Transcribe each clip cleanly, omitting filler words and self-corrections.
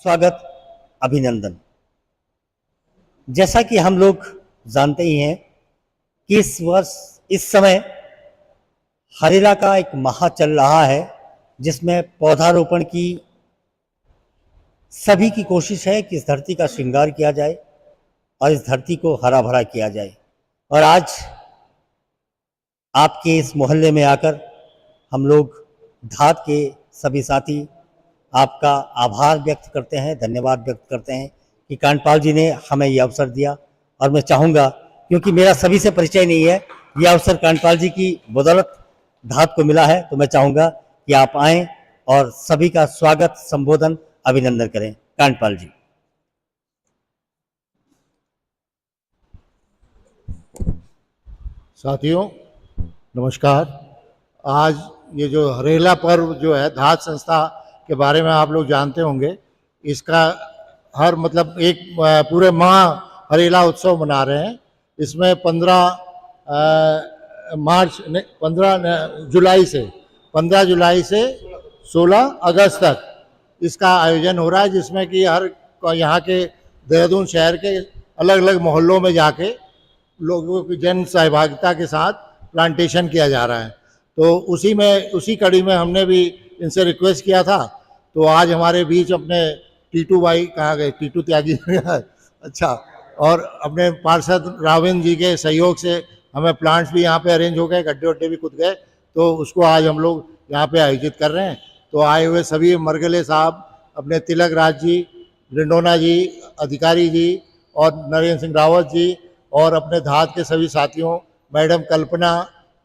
स्वागत, अभिनंदन। जैसा कि हम लोग जानते ही हैं कि इस समय हरेला का एक माह चल रहा है, जिसमें पौधारोपण की सभी की कोशिश है कि इस धरती का श्रृंगार किया जाए और इस धरती को हरा भरा किया जाए। और आज आपके इस मोहल्ले में आकर हम लोग धात के सभी साथी आपका आभार व्यक्त करते हैं, धन्यवाद व्यक्त करते हैं कि कांडपाल जी ने हमें यह अवसर दिया। और मैं चाहूँगा, क्योंकि मेरा सभी से परिचय नहीं है, यह अवसर कांडपाल जी की बदौलत धात को मिला है, तो मैं चाहूँगा कि आप आएँ और सभी का स्वागत, संबोधन, अभिनंदन करें। कांडपाल जी। साथियों नमस्कार। आज ये जो हरेला पर्व जो है धात संस्था के बारे में आप लोग जानते होंगे। इसका हर एक पूरे माह हरेला उत्सव मना रहे हैं। इसमें 15 जुलाई से 16 अगस्त तक इसका आयोजन हो रहा है, जिसमें कि हर यहाँ के देहरादून शहर के अलग अलग मोहल्लों में जाके लोगों की जन सहभागिता के साथ प्लांटेशन किया जा रहा है। तो उसी कड़ी में हमने भी इनसे रिक्वेस्ट किया था। तो आज हमारे बीच अपने टीटू भाई, कहाँ गए टीटू त्यागी अच्छा, और अपने पार्षद राविंद्र जी के सहयोग से हमें प्लांट्स भी यहाँ पे अरेंज हो गए, गड्ढे वड्ढे भी खुद गए, तो उसको आज हम लोग यहाँ पे आयोजित कर रहे हैं। तो आए हुए सभी मरगले साहब, अपने तिलक राज जी, रिंडोना जी, अधिकारी जी और नरेंद्र सिंह रावत जी, और अपने धात के सभी साथियों, मैडम कल्पना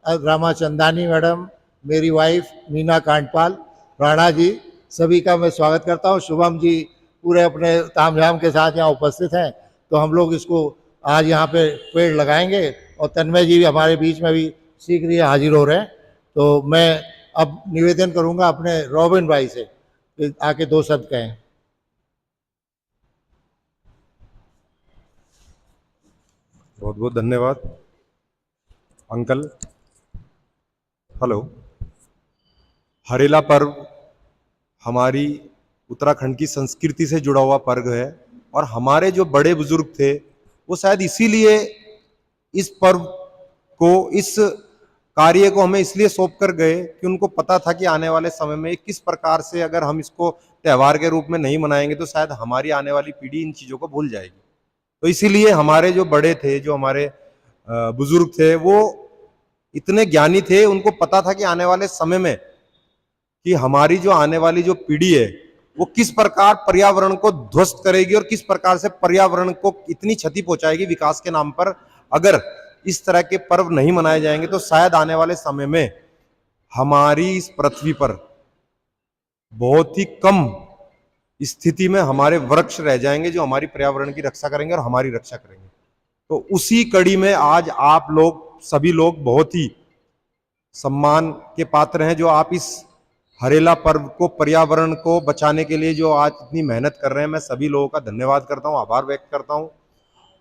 रामाचंदानी मैडम, मेरी वाइफ मीना कांडपाल, राणा जी, सभी का मैं स्वागत करता हूँ। शुभम जी पूरे अपने तामझाम के साथ यहाँ उपस्थित हैं। तो हम लोग इसको आज यहाँ पे पेड़ लगाएंगे, और तन्मय जी भी हमारे बीच में भी शीघ्र ही हाजिर हो रहे हैं। तो मैं अब निवेदन करूँगा अपने रॉबिन भाई से कि आके 2 शब्द कहें। बहुत बहुत धन्यवाद अंकल। हेलो। हरेला पर्व हमारी उत्तराखंड की संस्कृति से जुड़ा हुआ पर्व है, और हमारे जो बड़े बुजुर्ग थे वो शायद इसीलिए इस पर्व को, इस कार्य को हमें इसलिए सौंप कर गए कि उनको पता था कि आने वाले समय में किस प्रकार से अगर हम इसको त्योहार के रूप में नहीं मनाएंगे तो शायद हमारी आने वाली पीढ़ी इन चीजों को भूल जाएगी। तो इसीलिए हमारे जो बड़े थे, जो हमारे बुजुर्ग थे, वो इतने ज्ञानी थे, उनको पता था कि आने वाले समय में कि हमारी जो आने वाली जो पीढ़ी है वो किस प्रकार पर्यावरण को ध्वस्त करेगी और किस प्रकार से पर्यावरण को इतनी क्षति पहुंचाएगी विकास के नाम पर। अगर इस तरह के पर्व नहीं मनाए जाएंगे तो शायद आने वाले समय में हमारी इस पृथ्वी पर बहुत ही कम स्थिति में हमारे वृक्ष रह जाएंगे जो हमारी पर्यावरण की रक्षा करेंगे और हमारी रक्षा करेंगे। तो उसी कड़ी में आज आप लोग, सभी लोग बहुत ही सम्मान के पात्र हैं, जो आप इस हरेला पर्व को, पर्यावरण को बचाने के लिए जो आज इतनी मेहनत कर रहे हैं। मैं सभी लोगों का धन्यवाद करता हूं, आभार व्यक्त करता हूं,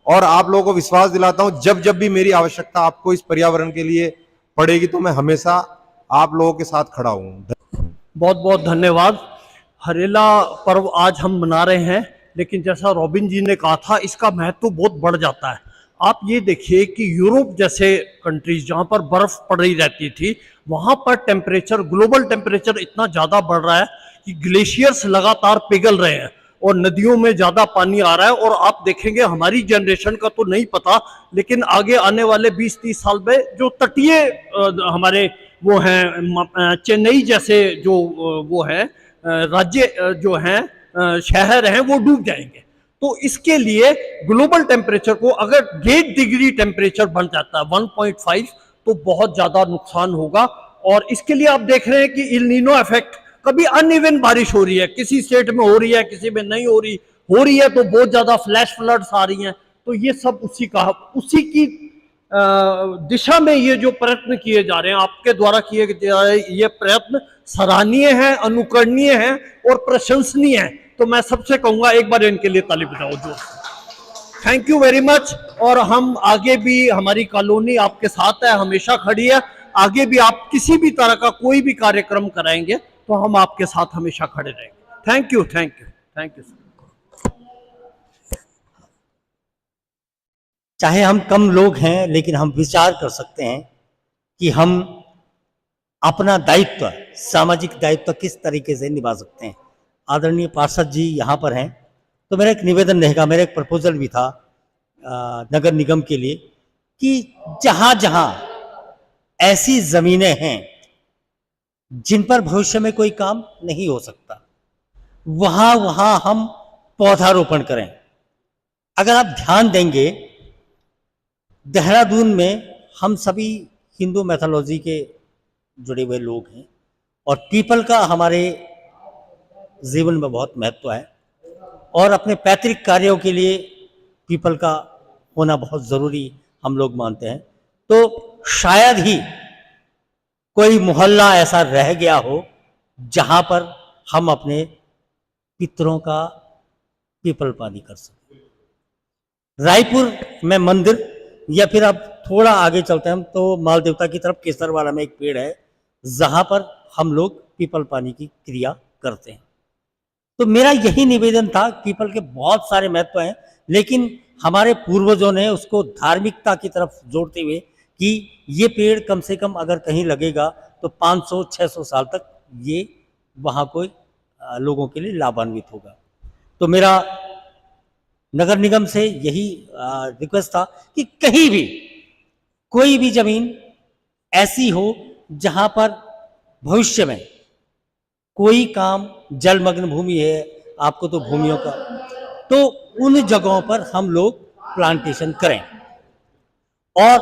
और आप लोगों को विश्वास दिलाता हूं जब जब भी मेरी आवश्यकता आपको इस पर्यावरण के लिए पड़ेगी तो मैं हमेशा आप लोगों के साथ खड़ा हूं। बहुत बहुत धन्यवाद। हरेला पर्व आज हम मना रहे हैं, लेकिन जैसा रॉबिन जी ने कहा था, इसका महत्व बहुत बढ़ जाता है। आप ये देखिए कि यूरोप जैसे कंट्रीज जहाँ पर बर्फ पड़ रही रहती थी, वहाँ पर टेम्परेचर, ग्लोबल टेम्परेचर इतना ज़्यादा बढ़ रहा है कि ग्लेशियर्स लगातार पिघल रहे हैं और नदियों में ज़्यादा पानी आ रहा है। और आप देखेंगे, हमारी जनरेशन का तो नहीं पता, लेकिन आगे आने वाले 20-30 साल में जो तटीय हमारे वो हैं, चेन्नई जैसे जो वो हैं राज्य जो हैं, शहर हैं, वो डूब जाएंगे। तो इसके लिए ग्लोबल टेम्परेचर को अगर 1.5 डिग्री टेम्परेचर बढ़ जाता है, 1.5, तो बहुत ज्यादा नुकसान होगा। और इसके लिए आप देख रहे हैं कि इल नीनो इफेक्ट, कभी अनइवन बारिश हो रही है, किसी स्टेट में हो रही है, किसी में नहीं हो रही है, तो बहुत ज्यादा फ्लैश फ्लड्स आ रही हैं। तो ये सब उसी की दिशा में ये जो प्रयत्न किए जा रहे हैं, आपके द्वारा किए जा रहे ये प्रयत्न सराहनीय है, अनुकरणीय है और प्रशंसनीय है। तो मैं सबसे कहूंगा, एक बार इनके लिए ताली बजाओ जो। Thank you very much. और हम आगे भी, हमारी कॉलोनी आपके साथ है, हमेशा खड़ी है। आगे भी आप किसी भी तरह का कोई भी कार्यक्रम कराएंगे तो हम आपके साथ हमेशा खड़े रहेंगे। Thank you. Thank you sir. चाहे हम कम लोग हैं, लेकिन हम विचार कर सकते हैं कि हम अपना दायित्व, सामाजिक दायित्व किस तरीके से निभा सकते हैं। आदरणीय पार्षद जी यहाँ पर हैं, तो मेरा एक निवेदन रहेगा, मेरा एक प्रपोजल भी था नगर निगम के लिए कि जहाँ जहाँ ऐसी ज़मीनें हैं जिन पर भविष्य में कोई काम नहीं हो सकता, वहाँ वहाँ हम पौधारोपण करें। अगर आप ध्यान देंगे, देहरादून में हम सभी हिंदू मैथोलॉजी के जुड़े हुए लोग हैं और पीपल का हमारे जीवन में बहुत महत्व है और अपने पैतृक कार्यों के लिए पीपल का होना बहुत ज़रूरी हम लोग मानते हैं। तो शायद ही कोई मोहल्ला ऐसा रह गया हो जहाँ पर हम अपने पितरों का पीपल पानी कर सकें। रायपुर में मंदिर, या फिर अब थोड़ा आगे चलते हैं हम तो माल देवता की तरफ, केसरवाड़ा में एक पेड़ है जहाँ पर हम लोग पीपल पानी की क्रिया करते हैं। तो मेरा यही निवेदन था, पीपल के बहुत सारे महत्व हैं, लेकिन हमारे पूर्वजों ने उसको धार्मिकता की तरफ जोड़ते हुए कि ये पेड़ कम से कम अगर कहीं लगेगा तो 500-600 साल तक ये वहाँ कोई लोगों के लिए लाभान्वित होगा। तो मेरा नगर निगम से यही रिक्वेस्ट था कि कहीं भी कोई भी जमीन ऐसी हो जहाँ पर भविष्य में कोई काम, जलमग्न भूमि है आपको तो भूमियों का, तो उन जगहों पर हम लोग प्लांटेशन करें। और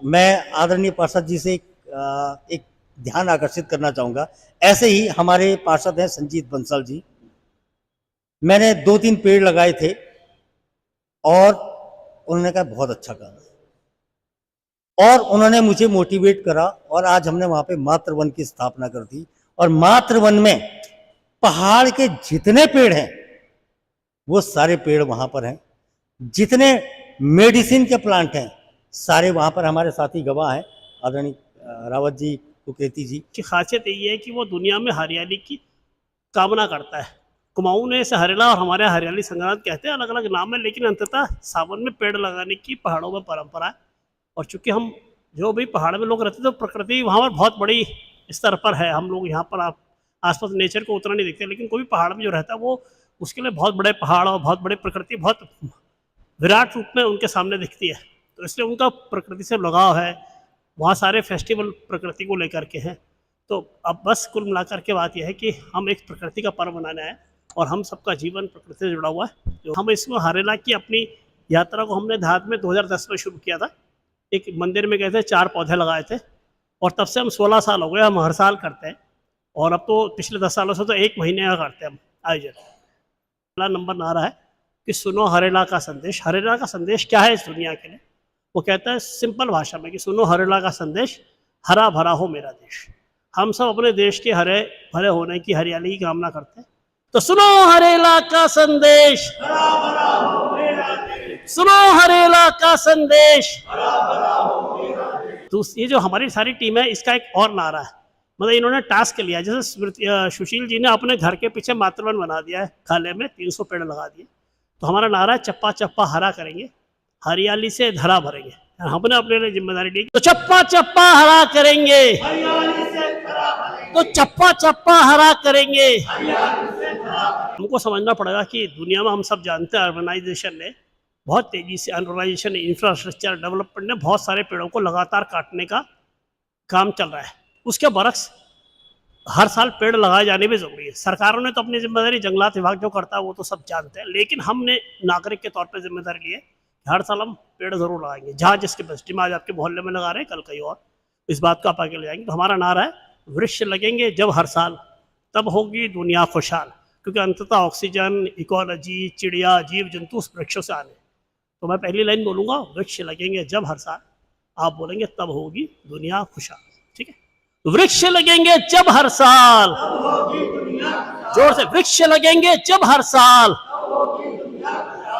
मैं आदरणीय पार्षद जी से एक ध्यान आकर्षित करना चाहूँगा। ऐसे ही हमारे पार्षद हैं संजीत बंसल जी, मैंने 2-3 पेड़ लगाए थे और उन्होंने कहा बहुत अच्छा काम है, और उन्होंने मुझे मोटिवेट करा और आज हमने वहाँ पे मातृ वन की स्थापना कर दी। और मातृ वन में पहाड़ के जितने पेड़ हैं वो सारे पेड़ वहाँ पर हैं, जितने मेडिसिन के प्लांट हैं सारे वहाँ पर। हमारे साथी गवाह हैं आदरणीय रावत जी, कुकेती जी। की खासियत यही है कि वो दुनिया में हरियाली की कामना करता है। कुमाऊं ने इसे हरेला और हमारे यहाँ हरियाली संक्रांत कहते हैं, अलग अलग नाम है, लेकिन अंततः सावन में पेड़ लगाने की पहाड़ों में परंपरा है। और चूंकि हम जो भी पहाड़ में लोग रहते हैं तो प्रकृति वहाँ पर बहुत बड़ी स्तर पर है। हम लोग यहाँ पर आप आसपास नेचर को उतना नहीं देखते, लेकिन कोई भी पहाड़ में जो रहता है वो उसके लिए बहुत बड़े पहाड़ और बहुत बड़े प्रकृति बहुत विराट रूप में उनके सामने दिखती है। तो इसलिए उनका प्रकृति से लगाव है, वहाँ सारे फेस्टिवल प्रकृति को लेकर के हैं। तो अब बस कुल मिलाकर के बात यह है कि हम एक प्रकृति का पर्व मनाना है और हम सबका जीवन प्रकृति से जुड़ा हुआ है। जो हम इसमें हरेला की अपनी यात्रा को हमने देहात में 2010 में शुरू किया था। एक मंदिर में गए थे, 4 पौधे लगाए थे और तब से हम 16 साल हो गए, हम हर साल करते हैं। और अब तो पिछले 10 सालों से तो 1 महीने का करते हैं हम आयोजन। पहला नंबर नारा है कि सुनो हरेला का संदेश। हरेला का संदेश क्या है इस दुनिया के लिए? वो कहता है सिंपल भाषा में कि सुनो हरेला का संदेश, हरा भरा हो मेरा देश। हम सब अपने देश के हरे भरे होने की, हरियाली की कामना करते हैं। तो सुनो हरेला का संदेश, सुनो हरेला का संदेश। तो ये जो हमारी सारी टीम है इसका एक और नारा है, मतलब इन्होंने टास्क लिया। जैसे सुशील जी ने अपने घर के पीछे मातृवन बना दिया है, खाले में 300 पेड़ लगा दिए। तो हमारा नारा है चप्पा चप्पा हरा करेंगे, हरियाली से धरा भरेंगे। हमने अपने लिए जिम्मेदारी ली, तो चप्पा चप्पा हरा करेंगे, तो चप्पा चप्पा हरा करेंगे। हमको समझना पड़ेगा कि दुनिया में हम सब जानते हैं अर्बनाइजेशन ने बहुत तेजी से, अर्बनाइजेशन, इंफ्रास्ट्रक्चर डेवलपमेंट ने बहुत सारे पेड़ों को लगातार काटने का काम चल रहा है। उसके बरक्स हर साल पेड़ लगाए जाने भी जरूरी है। सरकारों ने तो अपनी जिम्मेदारी, जंगलात विभाग जो करता है वो तो सब जानते हैं, लेकिन हमने नागरिक के तौर पर जिम्मेदारी ली है। हर साल हम पेड़ जरूर लगाएंगे, जहाँ जिसके बस्ती में, आज आपके मोहल्ले में लगा रहे हैं, कल कहीं और, इस बात को आप आगे ले जाएंगे। तो हमारा नारा है वृक्ष लगेंगे जब हर साल, तब होगी दुनिया खुशहाल। क्योंकि अंततः ऑक्सीजन, इकोलॉजी, चिड़िया, जीव जंतु उस वृक्षों से आने। तो मैं पहली लाइन बोलूँगा, वृक्ष लगेंगे जब हर साल, आप बोलेंगे तब होगी दुनिया खुशहाल। ठीक है, वृक्ष लगेंगे जब हर साल, जोर से, वृक्ष लगेंगे जब हर साल।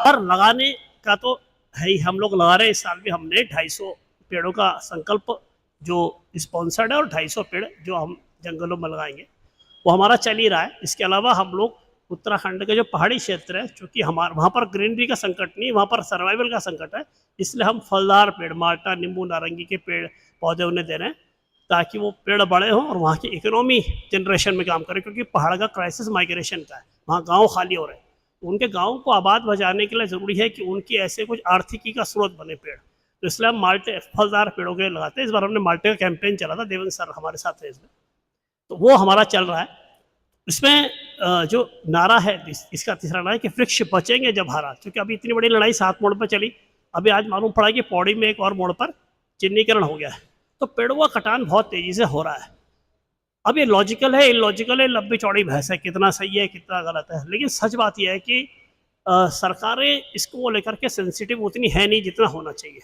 और लगाने का तो है ही, हम लोग लगा रहे हैं। इस साल भी हमने 250 पेड़ों का संकल्प जो स्पॉन्सर्ड है और 250 पेड़ जो हम जंगलों में लगाएंगे वो हमारा चल ही रहा है। इसके अलावा हम लोग उत्तराखंड के जो पहाड़ी क्षेत्र है, चूँकि हमारे वहाँ पर ग्रीनरी का संकट नहीं, वहाँ पर सर्वाइवल का संकट है, इसलिए हम फलदार पेड़, माल्टा, नींबू, नारंगी के पेड़ पौधे उन्हें दे रहे हैं ताकि वो पेड़ बड़े हों और वहाँ की इकोनॉमी जनरेशन में काम करें, क्योंकि पहाड़ का क्राइसिस माइग्रेशन का है, वहाँ गाँव खाली हो रहे हैं। उनके गाँव को आबाद बचाने के लिए ज़रूरी है कि उनकी ऐसे कुछ आर्थिकी का स्रोत बने पेड़, तो इसलिए हम माल्टे फलदार पेड़ों के लगाते हैं। इस बार हमने माल्टे का कैंपेन चला था, देवेंद्र सर हमारे साथ थे इसमें, तो वो हमारा चल रहा है। इसमें जो नारा है इसका तीसरा नारा है कि वृक्ष बचेंगे जब हरा, क्योंकि अभी इतनी बड़ी लड़ाई 7 मोड़ पर चली, अभी आज मालूम पड़ा कि पौड़ी में एक और मोड़ पर चिन्हीकरण हो गया है, तो पेड़ों का कटान बहुत तेजी से हो रहा है। अब ये लॉजिकल है, इलॉजिकल है, लंबी चौड़ी बहस है, कितना सही है कितना गलत है, लेकिन सच बात यह है कि सरकारें इसको लेकर के सेंसिटिव उतनी है नहीं जितना होना चाहिए।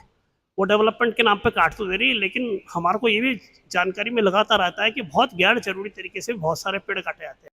वो डेवलपमेंट के नाम पे काट तो दे रही है, लेकिन हमारे को ये भी जानकारी में लगाता रहता है कि बहुत गैर जरूरी तरीके से बहुत सारे पेड़ काटे जाते हैं।